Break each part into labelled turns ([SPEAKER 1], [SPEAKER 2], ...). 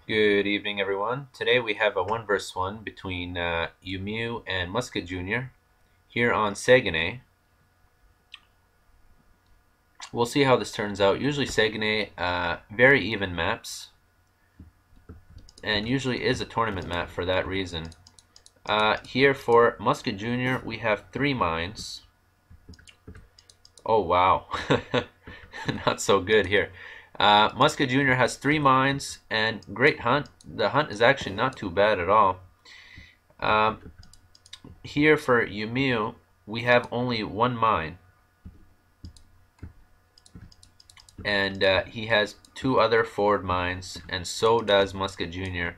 [SPEAKER 1] Good evening, everyone. Today we have a 1 vs 1 between Umeu and MusketJr. here on Saguenay. We'll see how this turns out. Usually Saguenay, very even maps, and usually is a tournament map for that reason. Here for MusketJr, we have 3 mines. Oh wow, not so good here. MusketJr has 3 mines and great hunt. The hunt is actually not too bad at all. Here for Umeu, we have only 1 mine, and he has 2 other forward mines, and so does MusketJr,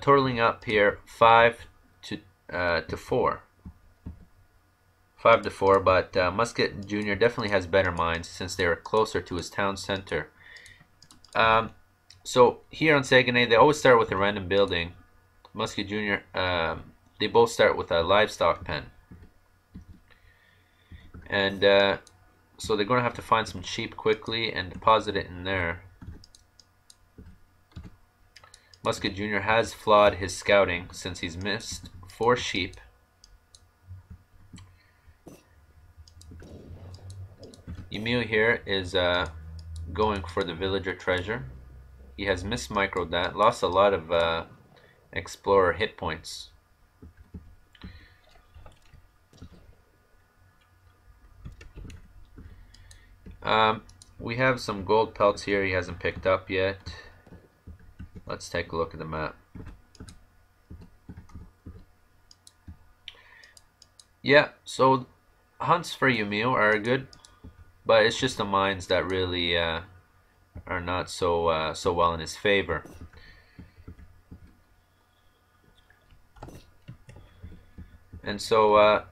[SPEAKER 1] totaling up here 5 to 4. 5 to 4, but MusketJr definitely has better mines since they are closer to his town center. So here on Saguenay, they always start with a random building. MusketJr, they both start with a livestock pen, and so they're going to have to find some sheep quickly and deposit it in there. MusketJr has flawed his scouting since he's missed 4 sheep. Umeu here is going for the villager treasure. He has mismicroed that, lost a lot of explorer hit points. We have some gold pelts here he hasn't picked up yet. Let's take a look at the map. Yeah, so hunts for Umeu are good, but it's just the mines that really are not so so well in his favor. And so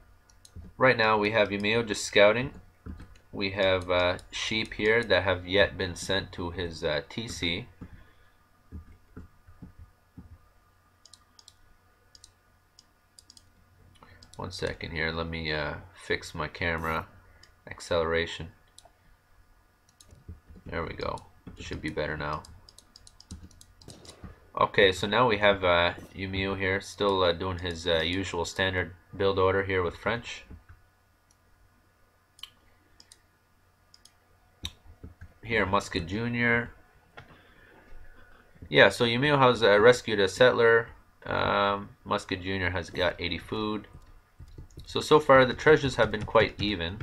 [SPEAKER 1] right now we have Umeu just scouting. We have sheep here that have yet been sent to his TC. One second here, let me fix my camera acceleration. There we go, should be better now. Okay, so now we have Umeu here, still doing his usual standard build order here with French. Here, MusketJr. Yeah, so Umeu has rescued a settler. MusketJr has got 80 food. So far the treasures have been quite even.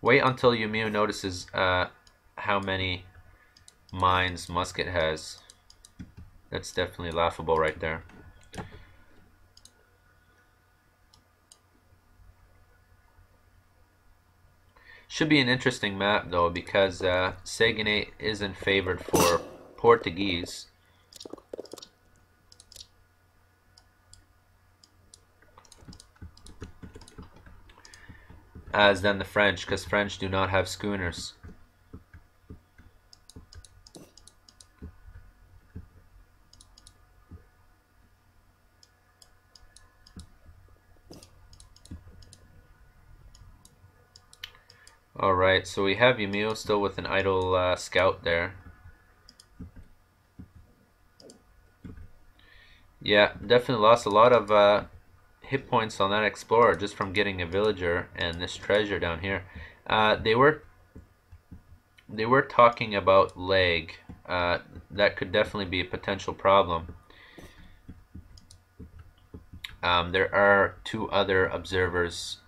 [SPEAKER 1] Wait until Umeu notices how many mines Musket has. That's definitely laughable right there. Should be an interesting map though, because Saguenay isn't favored for Portuguese. As than the French, because French do not have schooners. Alright, so we have Umeu still with an idle scout there. Yeah, definitely lost a lot of hit points on that explorer just from getting a villager and this treasure down here. They were talking about lag. That could definitely be a potential problem. There are 2 other observers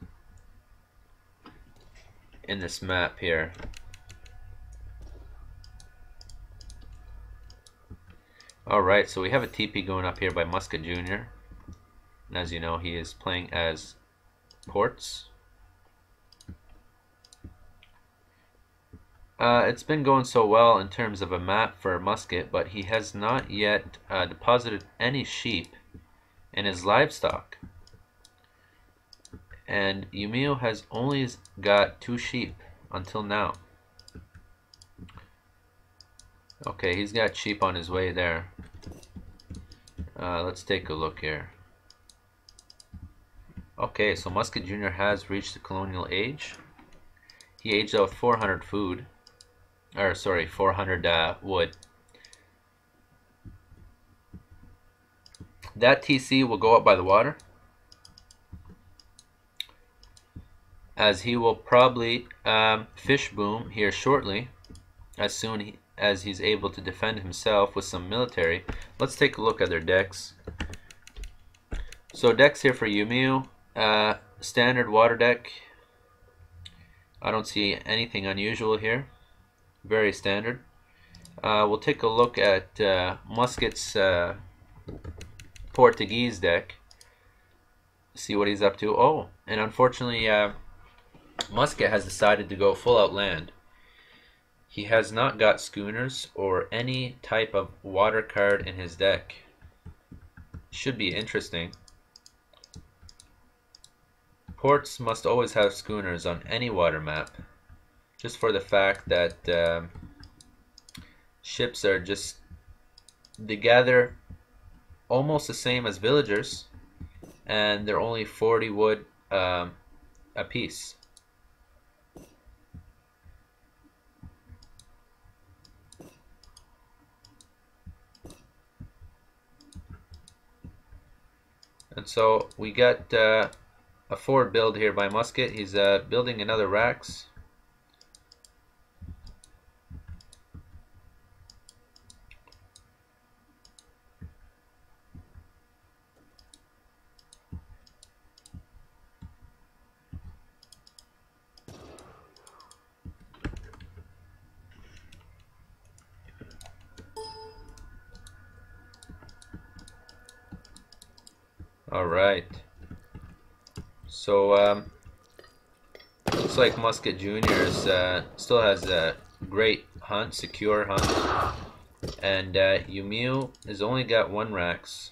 [SPEAKER 1] in this map here. Alright, so we have a TP going up here by MusketJr. And as you know, he is playing as ports. It's been going so well in terms of a map for Musket, but he has not yet deposited any sheep in his livestock. And Umeu has only got 2 sheep until now. Okay, he's got sheep on his way there. Let's take a look here. Okay, so MusketJr has reached the colonial age. He aged out with 400 food. or sorry, 400 wood. That TC will go up by the water, as he will probably fish boom here shortly, as soon as he's able to defend himself with some military. Let's take a look at their decks. So decks here for Umeu, standard water deck. I don't see anything unusual here, very standard. We'll take a look at Musket's Portuguese deck, see what he's up to. Oh, and unfortunately Musket has decided to go full out land. He has not got schooners or any type of water card in his deck. Should be interesting. Ports must always have schooners on any water map, just for the fact that ships are just, they gather almost the same as villagers, and they're only 40 wood a piece. And so we got a forward build here by Musket. He's building another racks. Alright, so looks like MusketJr still has a great hunt, secure hunt, and Umeu has only got 1 Rax,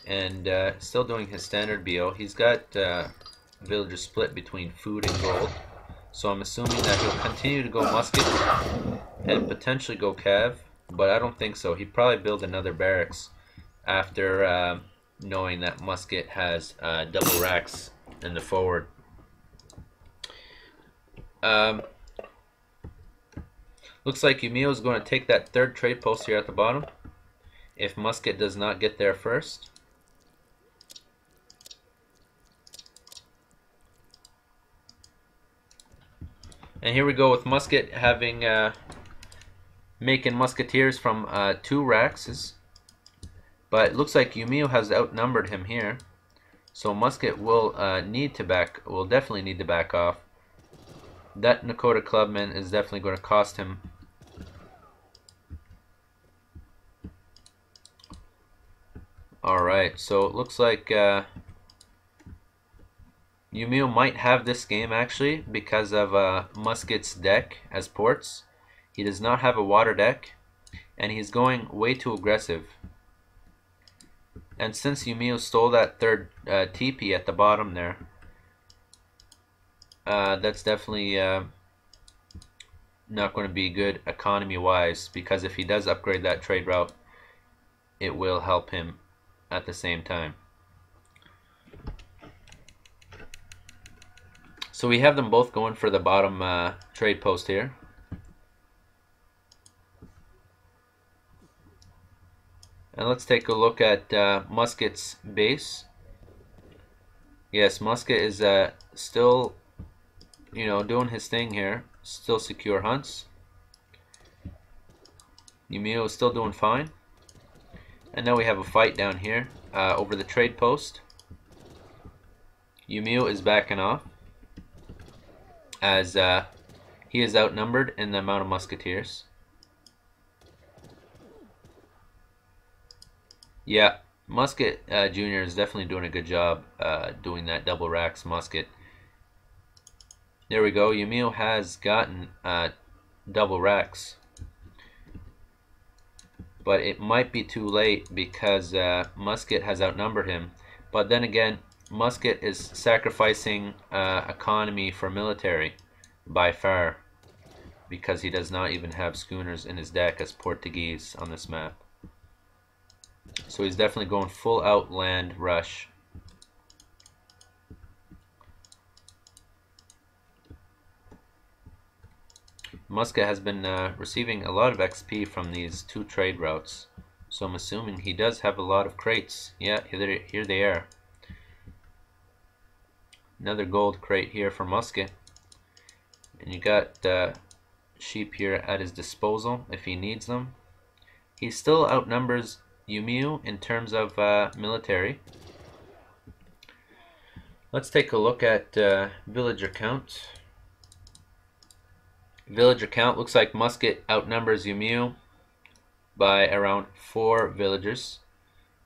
[SPEAKER 1] and still doing his standard BO. He's got villager split between food and gold, so I'm assuming that he'll continue to go Musket and potentially go Cav, but I don't think so. He'd probably build another barracks after knowing that Musket has double racks in the forward. Looks like Umeu is going to take that 3rd trade post here at the bottom if Musket does not get there first. And here we go with Musket having making musketeers from 2 racks. But it looks like Umeu has outnumbered him here, so Musket will definitely need to back off. That Nakota Clubman is definitely going to cost him. Alright, so it looks like Umeu might have this game actually because of Musket's deck as ports. He does not have a water deck, and he's going way too aggressive. And since Umeu stole that 3rd TP at the bottom there, that's definitely not going to be good economy-wise, because if he does upgrade that trade route, it will help him at the same time. So we have them both going for the bottom trade post here. And let's take a look at Musket's base. Yes, Musket is still, doing his thing here. Still secure hunts. Umeu is still doing fine. And now we have a fight down here over the trade post. Umeu is backing off, as he is outnumbered in the amount of musketeers. Yeah, Musket Jr. is definitely doing a good job doing that double racks musket. There we go. Umeu has gotten double racks, but it might be too late because Musket has outnumbered him. But then again, Musket is sacrificing economy for military by far, because he does not even have schooners in his deck as Portuguese on this map. So he's definitely going full out land rush. Musket has been receiving a lot of XP from these 2 trade routes, so I'm assuming he does have a lot of crates. Yeah, here they are. Another gold crate here for Musket, and you got sheep here at his disposal if he needs them. He still outnumbers Umeu in terms of military. Let's take a look at villager count. Villager count looks like Musket outnumbers Umeu by around 4 villagers.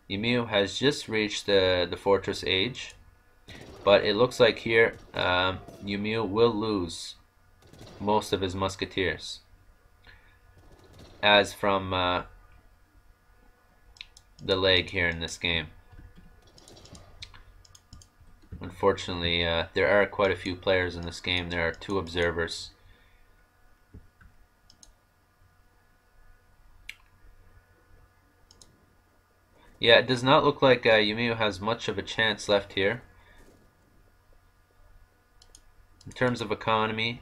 [SPEAKER 1] Umeu has just reached the fortress age, but it looks like here Umeu will lose most of his musketeers, as from the lag here in this game. Unfortunately, there are quite a few players in this game. There are 2 observers. Yeah, it does not look like Umeu has much of a chance left here. In terms of economy,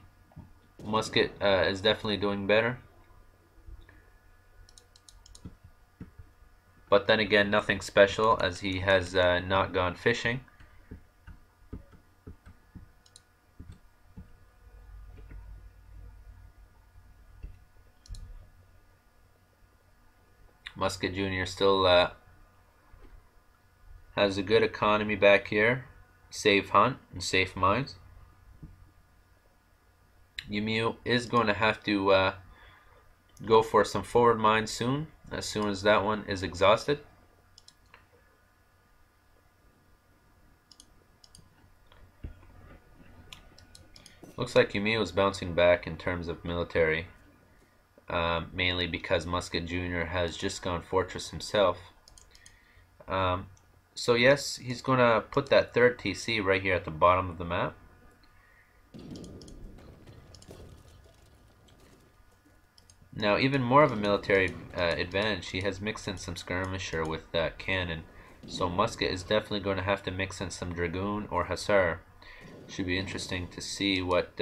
[SPEAKER 1] Musket is definitely doing better. But then again, nothing special, as he has not gone fishing. MusketJr still has a good economy back here. Safe hunt and safe mines. Umeu is going to have to go for some forward mines soon as that one is exhausted. Looks like Umeu is bouncing back in terms of military, mainly because MusketJr has just gone fortress himself. So yes, he's going to put that 3rd TC right here at the bottom of the map. Now, even more of a military advantage, he has mixed in some skirmisher with that cannon. So Musket is definitely going to have to mix in some dragoon or hussar. Should be interesting to see what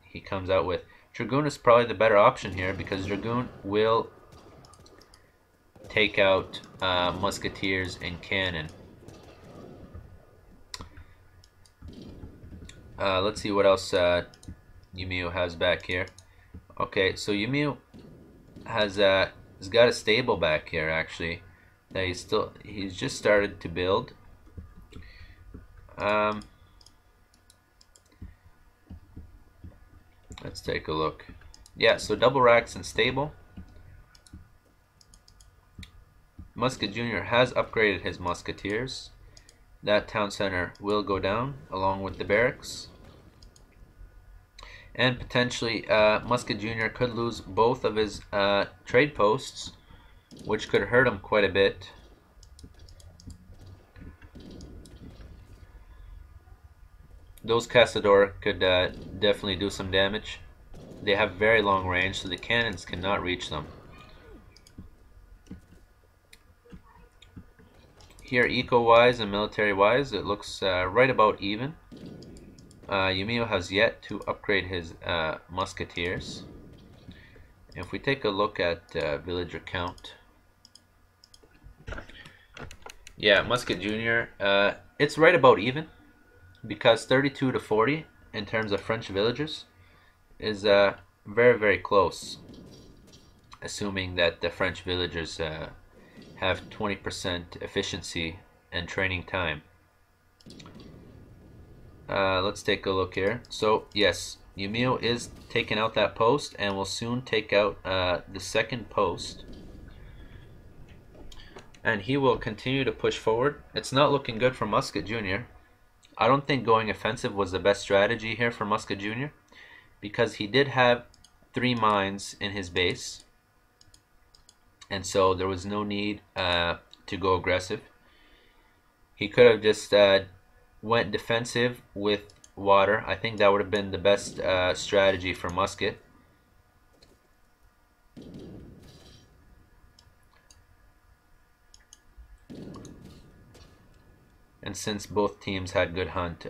[SPEAKER 1] he comes out with. Dragoon is probably the better option here, because dragoon will take out musketeers and cannon. Let's see what else Umeu has back here. Okay, so Umeu has got a stable back here actually that he's just started to build. Let's take a look. Yeah, so double racks and stable. MusketJr has upgraded his musketeers. That town center will go down along with the barracks. And potentially MusketJr could lose both of his trade posts, which could hurt him quite a bit. Those Cazador could definitely do some damage. They have very long range, so the cannons cannot reach them. Here, eco-wise and military-wise, it looks right about even. Umeu has yet to upgrade his musketeers. If we take a look at villager count, yeah, MusketJr, it's right about even, because 32 to 40 in terms of French villagers is very, very close, assuming that the French villagers have 20% efficiency and training time. Let's take a look here. So yes, Umeu is taking out that post and will soon take out the 2nd post, and he will continue to push forward. It's not looking good for MusketJr. I don't think going offensive was the best strategy here for MusketJr, because he did have 3 mines in his base, and so there was no need to go aggressive. He could have just went defensive with water. I think that would have been the best strategy for Musket. And since both teams had good hunt,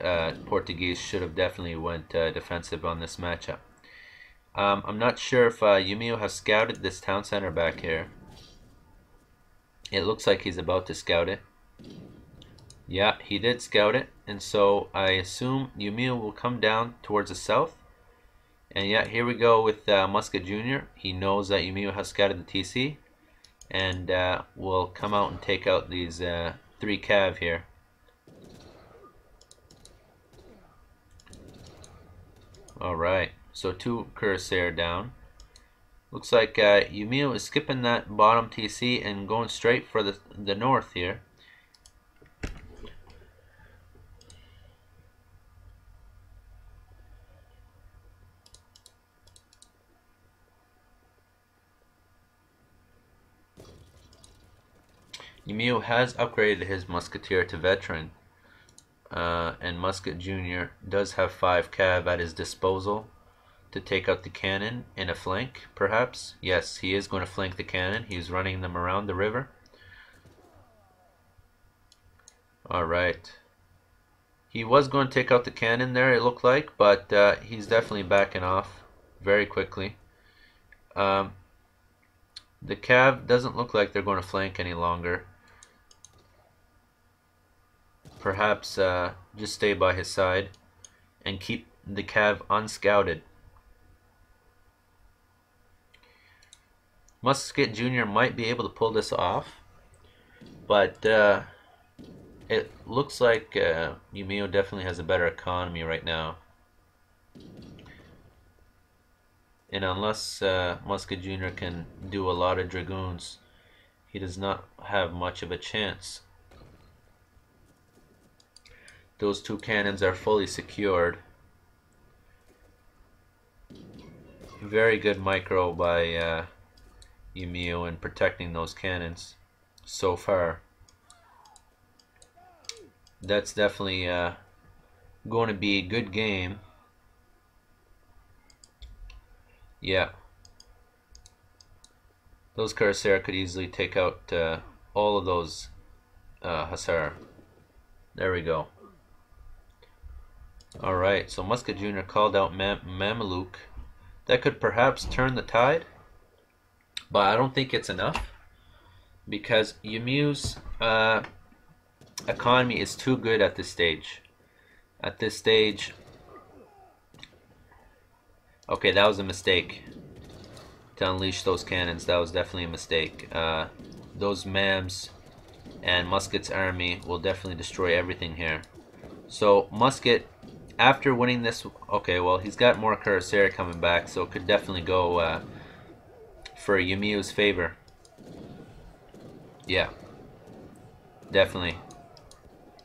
[SPEAKER 1] Portuguese should have definitely went defensive on this matchup. I'm not sure if Umeu has scouted this town center back here. It looks like he's about to scout it. Yeah, he did scout it, and so I assume Umeu will come down towards the south. And yeah, here we go with MusketJr. He knows that Umeu has scouted the TC, and will come out and take out these 3 cav here. Alright, so 2 Cuirassier down. Looks like Umeu is skipping that bottom TC and going straight for the north here. Umeu has upgraded his Musketeer to Veteran, and MusketJr does have 5 cav at his disposal to take out the cannon in a flank, perhaps. Yes, he is going to flank the cannon. He's running them around the river. Alright. He was going to take out the cannon there, it looked like, but he's definitely backing off very quickly. The cav doesn't look like they're going to flank any longer. Perhaps just stay by his side and keep the cav unscouted. MusketJr might be able to pull this off, but it looks like Umeu definitely has a better economy right now. And unless MusketJr can do a lot of dragoons, he does not have much of a chance. Those 2 cannons are fully secured. Very good micro by Umeu in protecting those cannons so far. That's definitely going to be a good game. Yeah. Those Cuirassier could easily take out all of those Hussar. There we go. Alright, so MusketJr called out Mameluke. That could perhaps turn the tide, but I don't think it's enough, because Umeu's economy is too good at this stage. At this stage, okay, that was a mistake to unleash those cannons. That was definitely a mistake. Those Mams and Musket's army will definitely destroy everything here. So Musket, after winning this, okay, well, he's got more Cuirassier coming back, so it could definitely go for Umeu's favor. Yeah, definitely.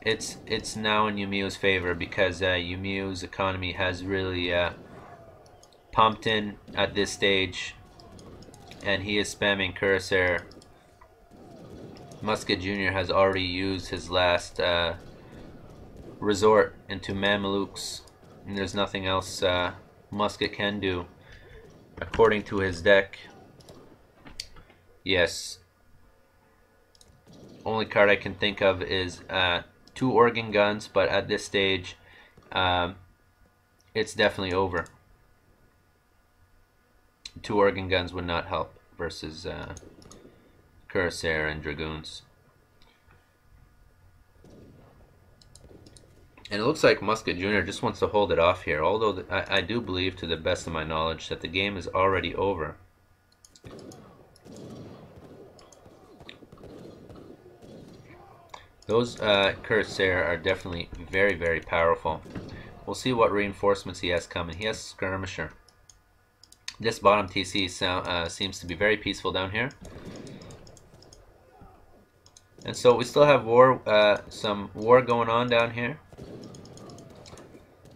[SPEAKER 1] It's now in Umeu's favor, because Umeu's economy has really pumped in at this stage, and he is spamming Cuirassier. MusketJr has already used his last resort into Mamelukes, and there's nothing else Musket can do according to his deck. Yes, only card I can think of is 2 organ guns, but at this stage it's definitely over. 2 organ guns would not help versus Cuirassier and dragoons. And it looks like MusketJr just wants to hold it off here, although I do believe, to the best of my knowledge, that the game is already over. Those Cuirassier are definitely very, very powerful. We'll see what reinforcements he has coming. He has Skirmisher. This bottom TC seems to be very peaceful down here. And so we still have some war going on down here.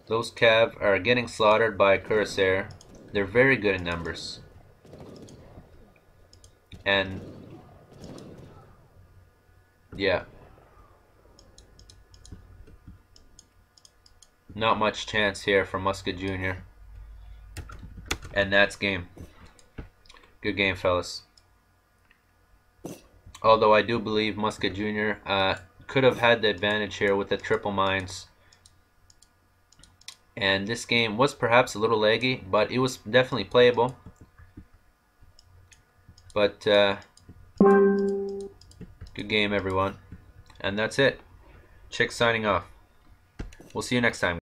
[SPEAKER 1] Those Cav are getting slaughtered by Cuirassier. They're very good in numbers. And yeah, not much chance here for MusketJr. And that's game. Good game, fellas. Although I do believe MusketJr could have had the advantage here with the triple mines. And this game was perhaps a little laggy, but it was definitely playable. But good game, everyone. And that's it. Chick signing off. We'll see you next time.